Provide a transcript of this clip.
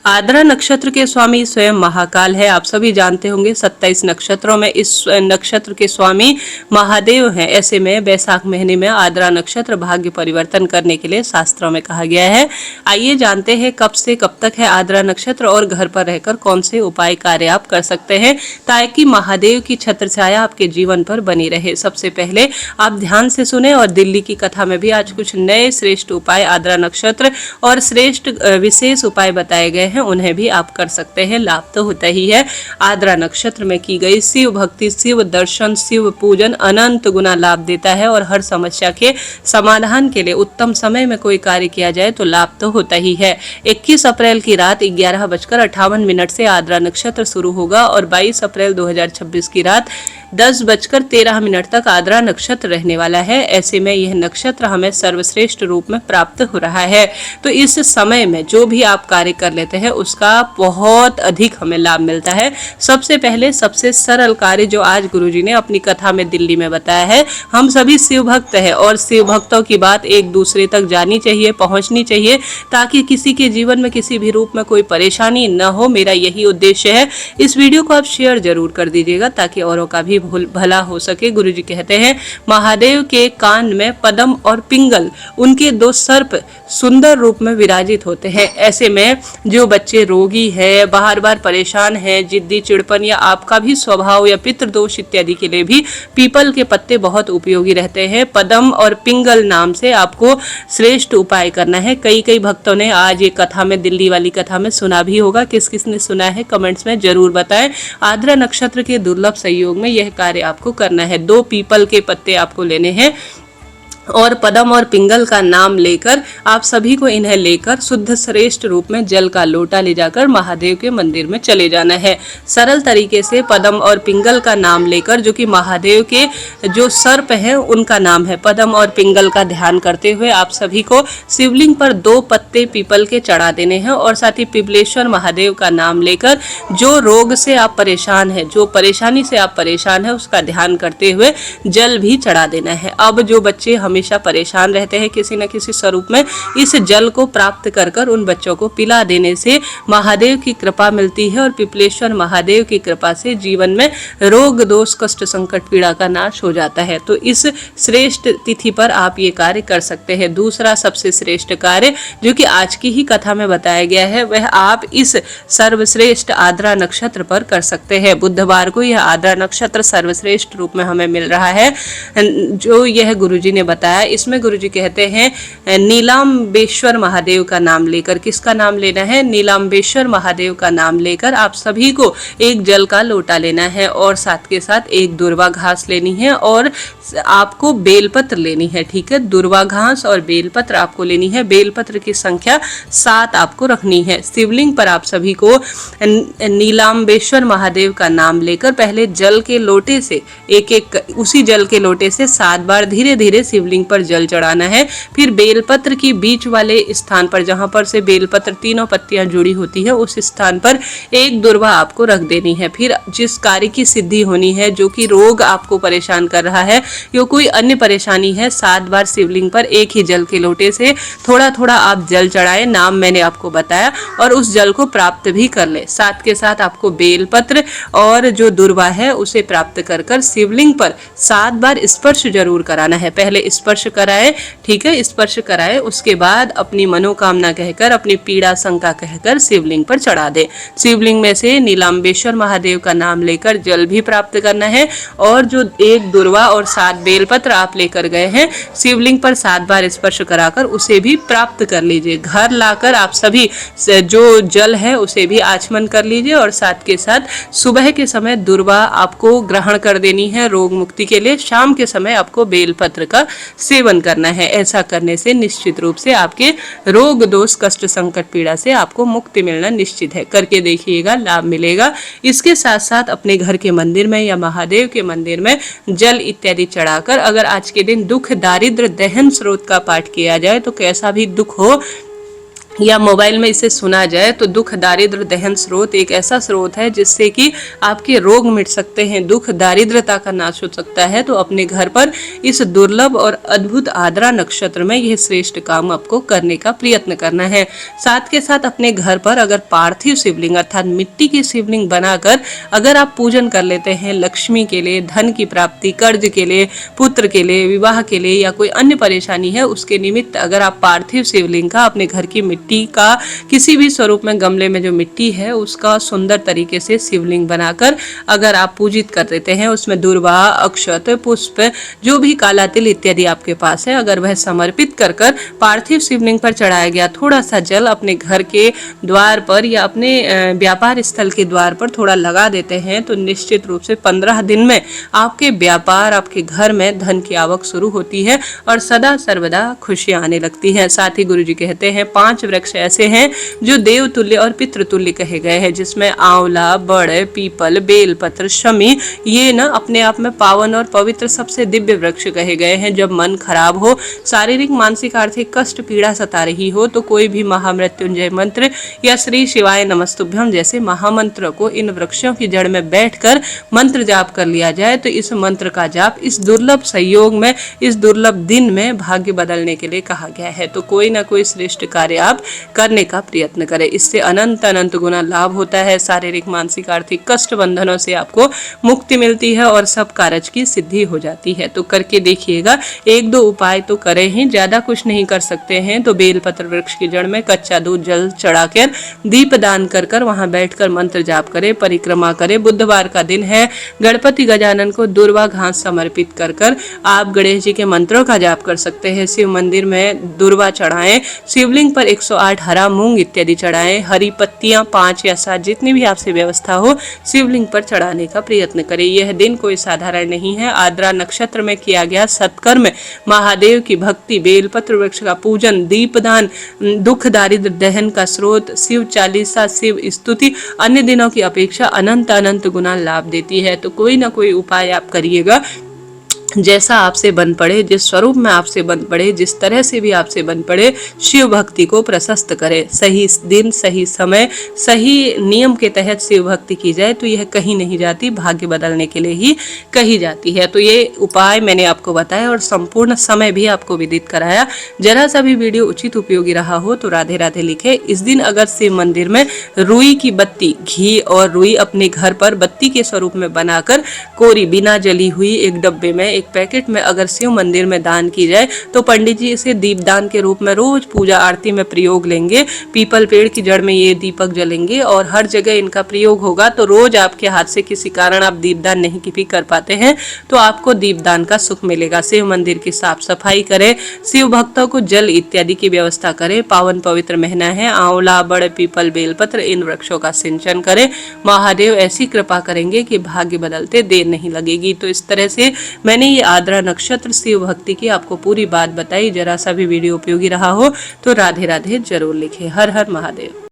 आद्रा नक्षत्र के स्वामी स्वयं महाकाल है। आप सभी जानते होंगे 27 नक्षत्रों में इस नक्षत्र के स्वामी महादेव हैं। ऐसे में वैशाख महीने में आद्रा नक्षत्र भाग्य परिवर्तन करने के लिए शास्त्रों में कहा गया है। आइए जानते हैं कब से कब तक है आद्रा नक्षत्र और घर पर रहकर कौन से उपाय कार्य आप कर सकते हैं ताकि महादेव की छत्र छाया आपके जीवन पर बनी रहे। सबसे पहले आप ध्यान से सुने और दिल्ली की कथा में भी आज कुछ नए श्रेष्ठ उपाय आद्रा नक्षत्र और श्रेष्ठ विशेष उपाय बताए गए हैं, उन्हें भी आप कर सकते हैं। लाभ तो होता ही है। आद्रा नक्षत्र में की गई शिव भक्ति, शिव दर्शन, शिव पूजन अनंत गुना लाभ देता है और हर समस्या के समाधान के लिए उत्तम समय में कोई कार्य किया जाए तो लाभ तो होता ही है। 21 अप्रैल की रात 11:58 से आद्रा नक्षत्र शुरू होगा और 22 अप्रैल 2026 की रात 10:13 तक आद्रा नक्षत्र रहने वाला है। ऐसे में यह नक्षत्र हमें सर्वश्रेष्ठ रूप में प्राप्त हो रहा है, तो इस समय में जो भी आप कार्य कर लेते हैं उसका बहुत अधिक हमें लाभ मिलता है। सबसे पहले सबसे सरल कार्य जो आज गुरुजी ने अपनी कथा में दिल्ली में बताया है, हम सभी शिव भक्त हैं और शिव भक्तों की बात एक दूसरे तक जानी चाहिए, पहुंचनी चाहिए ताकि किसी के जीवन में किसी भी रूप में कोई परेशानी न हो। मेरा यही उद्देश्य है। इस वीडियो को आप शेयर जरूर कर दीजिएगा ताकि औरों का भी भला हो सके। गुरुजी कहते हैं महादेव के कान में पद्म और पिंगल, उनके दो सर्प सुंदर रूप में विराजित होते हैं। ऐसे में जो बच्चे रोगी है, बार बार परेशान है, जिद्दी, चिड़पन या आपका भी स्वभाव या पितृदोष इत्यादि के लिए भी पीपल के पत्ते बहुत उपयोगी रहते हैं। पद्म और पिंगल नाम से आपको श्रेष्ठ उपाय करना है। कई भक्तों ने आज ये कथा में, दिल्ली वाली कथा में सुना भी होगा। किस किस ने सुना है कमेंट्स में जरूर बताएं। आद्रा नक्षत्र के दुर्लभ संयोग में यह कार्य आपको करना है। 2 पीपल के पत्ते आपको लेने हैं और पद्म और पिंगल का नाम लेकर आप सभी को इन्हें लेकर शुद्ध श्रेष्ठ रूप में जल का लोटा ले जाकर महादेव के मंदिर में चले जाना है। सरल तरीके से पद्म और पिंगल का नाम लेकर, जो कि महादेव के जो सर्प हैं उनका नाम है, पद्म और पिंगल का ध्यान करते हुए आप सभी को शिवलिंग पर 2 पत्ते पीपल के चढ़ा देने हैं और साथ ही पिपलेश्वर महादेव का नाम लेकर जो रोग से आप परेशान है, जो परेशानी से आप परेशान है, उसका ध्यान करते हुए जल भी चढ़ा देना है। अब जो बच्चे हमेशा परेशान रहते हैं किसी न किसी स्वरूप में, इस जल को प्राप्त कर उन बच्चों को पिला देने से महादेव की कृपा मिलती है और पिपलेश्वर महादेव की कृपा से जीवन में रोग, दोष, कष्ट, संकट, पीड़ा का नाश हो जाता है। तो इस श्रेष्ठ तिथि पर आप ये कार्य कर सकते हैं। दूसरा सबसे श्रेष्ठ कार्य जो कि आज की ही कथा में बताया गया है, वह आप इस सर्वश्रेष्ठ आद्रा नक्षत्र पर कर सकते हैं। बुधवार को यह आद्रा नक्षत्र सर्वश्रेष्ठ रूप में हमें मिल रहा है, जो यह गुरुजी ने बताया। इसमें गुरुजी कहते हैं नीलाम्बेश्वर महादेव का नाम लेकर, किसका नाम लेना है? नीलाम्बेश्वर महादेव का नाम लेकर आप सभी को एक जल का लोटा लेना है और साथ के साथ एक दुर्वा घास लेनी है और आपको बेलपत्र लेनी है। ठीक है, दुर्वा घास और बेलपत्र आपको लेनी है। बेलपत्र की संख्या 7 आपको रखनी है। शिवलिंग पर आप सभी को नीलाम्बेश्वर महादेव का नाम लेकर पहले जल के लोटे से उसी जल के लोटे से 7 बार धीरे धीरे शिवलिंग पर जल चढ़ाना है। फिर बेलपत्र की बीच वाले स्थान पर, जहां पर से बेलपत्र तीनों पत्तियां जुड़ी होती है, उस स्थान पर एक दुर्वा आपको रख देनी है। फिर जिस कार्य की सिद्धि होनी है, जो कि रोग आपको परेशान कर रहा है या कोई अन्य परेशानी है, 7 बार शिवलिंग पर एक ही जल के लोटे से थोड़ा थोड़ा आप जल चढ़ाए, नाम मैंने आपको बताया, और उस जल को प्राप्त भी कर ले। साथ के साथ आपको बेलपत्र और जो दुर्वा है उसे प्राप्त कर शिवलिंग पर 7 बार स्पर्श जरूर कराना है। पहले स्पर्श कराए, ठीक है, स्पर्श कराए, उसके बाद अपनी मनोकामना कहकर, अपनी पीड़ा शंका कहकर शिवलिंग पर चढ़ा दे। शिवलिंग में से नीलाम्बेश्वर महादेव का नाम लेकर जल भी प्राप्त करना है और जो एक दुर्वा और 7 बेलपत्र आप लेकर गए हैं, शिवलिंग पर 7 बार स्पर्श कराकर उसे भी प्राप्त कर लीजिए। घर लाकर आप सभी जो जल है उसे भी आचमन कर लीजिए और साथ के साथ सुबह के समय दुर्वा आपको ग्रहण कर देनी है रोग मुक्ति के लिए। शाम के समय आपको बेलपत्र का सेवन करना है। ऐसा करने से निश्चित रूप से आपके रोग, दोष, कष्ट, संकट, पीड़ा से आपको मुक्ति मिलना निश्चित है। करके देखिएगा, लाभ मिलेगा। इसके साथ साथ अपने घर के मंदिर में या महादेव के मंदिर में जल इत्यादि चढ़ाकर अगर आज के दिन दुख, दारिद्र, दहन स्रोत का पाठ किया जाए तो कैसा भी दुख हो या मोबाइल में इसे सुना जाए तो दुख दारिद्र दहन स्रोत एक ऐसा स्रोत है जिससे कि आपके रोग मिट सकते हैं, दुख दारिद्रता का नाश हो सकता है। तो अपने घर पर इस दुर्लभ और अद्भुत आद्रा नक्षत्र में यह श्रेष्ठ काम आपको करने का प्रयत्न करना है। साथ के साथ अपने घर पर अगर पार्थिव शिवलिंग अर्थात मिट्टी की शिवलिंग बनाकर अगर आप पूजन कर लेते हैं, लक्ष्मी के लिए, धन की प्राप्ति, कर्ज के लिए, पुत्र के लिए, विवाह के लिए या कोई अन्य परेशानी है उसके निमित्त अगर आप पार्थिव शिवलिंग का अपने घर की मिट्टी का किसी भी स्वरूप में, गमले में जो मिट्टी है उसका सुंदर तरीके से शिवलिंग बनाकर अगर आप पूजित कर देते हैं, उसमें दूर्वा, अक्षत, पुष्प, जो भी काला तिल इत्यादि आपके पास है, अगर वह समर्पित कर कर पार्थिव शिवलिंग पर चढ़ाया गया थोड़ा सा जल अपने घर के द्वार पर या अपने व्यापार स्थल के द्वार पर थोड़ा लगा देते हैं तो निश्चित रूप से 15 दिन में आपके व्यापार, आपके घर में धन की आवक शुरू होती है और सदा सर्वदा खुशियां आने लगती हैं। साथ ही गुरु जी कहते हैं 5 वृक्ष ऐसे हैं जो देवतुल्य और पितृतुल्य कहे गए हैं, जिसमें आंवला, बड़, पीपल, बेलपत्र, शमी, ये ना अपने आप में पावन और पवित्र सबसे दिव्य वृक्ष कहे गए हैं। जब मन खराब हो, शारीरिक, मानसिक, आर्थिक कष्ट, पीड़ा सता रही हो तो कोई भी महामृत्युंजय मंत्र या श्री शिवाय नमस्तुभ्यम जैसे महामंत्र को इन वृक्षों की जड़ में बैठकर मंत्र जाप कर लिया जाए तो इस मंत्र का जाप इस दुर्लभ संयोग में, इस दुर्लभ दिन में भाग्य बदलने के लिए कहा गया है। तो कोई ना कोई श्रेष्ठ कार्य आप करने का प्रयत्न करें, इससे अनंत अनंत गुना लाभ होता है। शारीरिक, मानसिक, आर्थिक कष्ट बंधनों से आपको मुक्ति मिलती है और सब कार्य की सिद्धि हो जाती है। तो करके देखिएगा, 1-2 उपाय तो करें ही, ज्यादा कुछ नहीं कर सकते हैं तो बेलपत्र वृक्ष की जड़ में कच्चा दूध जल चढ़ाकर दीप दान कर कर वहां बैठकर मंत्र जाप करें, परिक्रमा करें। बुधवार का दिन है, गणपति गजानन को दूर्वा घास समर्पित कर कर आप गणेश जी के मंत्रों का जाप कर सकते हैं। शिव मंदिर में दूर्वा चढ़ाएं, शिवलिंग पर 108 हरा मूंग इत्यादि चढ़ाएं, हरी पत्तियां 5 या 7 जितनी भी आपसे व्यवस्था हो शिवलिंग पर चढ़ाने का प्रयत्न करें। यह दिन कोई साधारण नहीं है। आद्रा नक्षत्र में किया गया सत्कर्म, महादेव की भक्ति, बेलपत्र वृक्ष का पूजन, दीपदान, दुख दारिद्र दहन का स्रोत, शिव चालीसा, शिव स्तुति अन्य दिनों की अपेक्षा अनंत अनंत गुना लाभ देती है। तो कोई ना कोई उपाय आप करिएगा, जैसा आपसे बन पड़े, जिस स्वरूप में आपसे बन पड़े, जिस तरह से भी आपसे बन पड़े, शिव भक्ति को प्रशस्त करें। सही दिन, सही समय, सही नियम के तहत शिव भक्ति की जाए तो यह कहीं नहीं जाती, भाग्य बदलने के लिए ही कही जाती है। तो ये उपाय मैंने आपको बताया और संपूर्ण समय भी आपको विदित कराया। जरा सा भी वीडियो उचित उपयोगी रहा हो तो राधे राधे लिखे। इस दिन अगर शिव मंदिर में रुई की बत्ती, घी और रुई अपने घर पर बत्ती के स्वरूप में बनाकर कोरी बिना जली हुई एक डब्बे में, एक पैकेट में अगर शिव मंदिर में दान की जाए तो पंडित जी इसे दीपदान के रूप में रोज पूजा आरती में प्रयोग लेंगे। पीपल पेड़ की जड़ में ये दीपक जलेंगे और हर जगह इनका प्रयोग होगा। तो रोज आपके हाथ से किसी कारण आप दीपदान नहीं भी कर पाते हैं तो आपको दीपदान का सुख मिलेगा। शिव मंदिर की साफ सफाई करें, शिव भक्तों को जल इत्यादि की व्यवस्था करें। पावन पवित्र महीना है, आंवला, बड़, पीपल, बेलपत्र इन वृक्षों का सिंचन करें। महादेव ऐसी कृपा करेंगे कि भाग्य बदलते देर नहीं लगेगी। तो इस तरह से मैंने ये आद्रा नक्षत्र शिव भक्ति की आपको पूरी बात बताई। जरा सा भी वीडियो उपयोगी रहा हो तो राधे राधे जरूर लिखें। हर हर महादेव।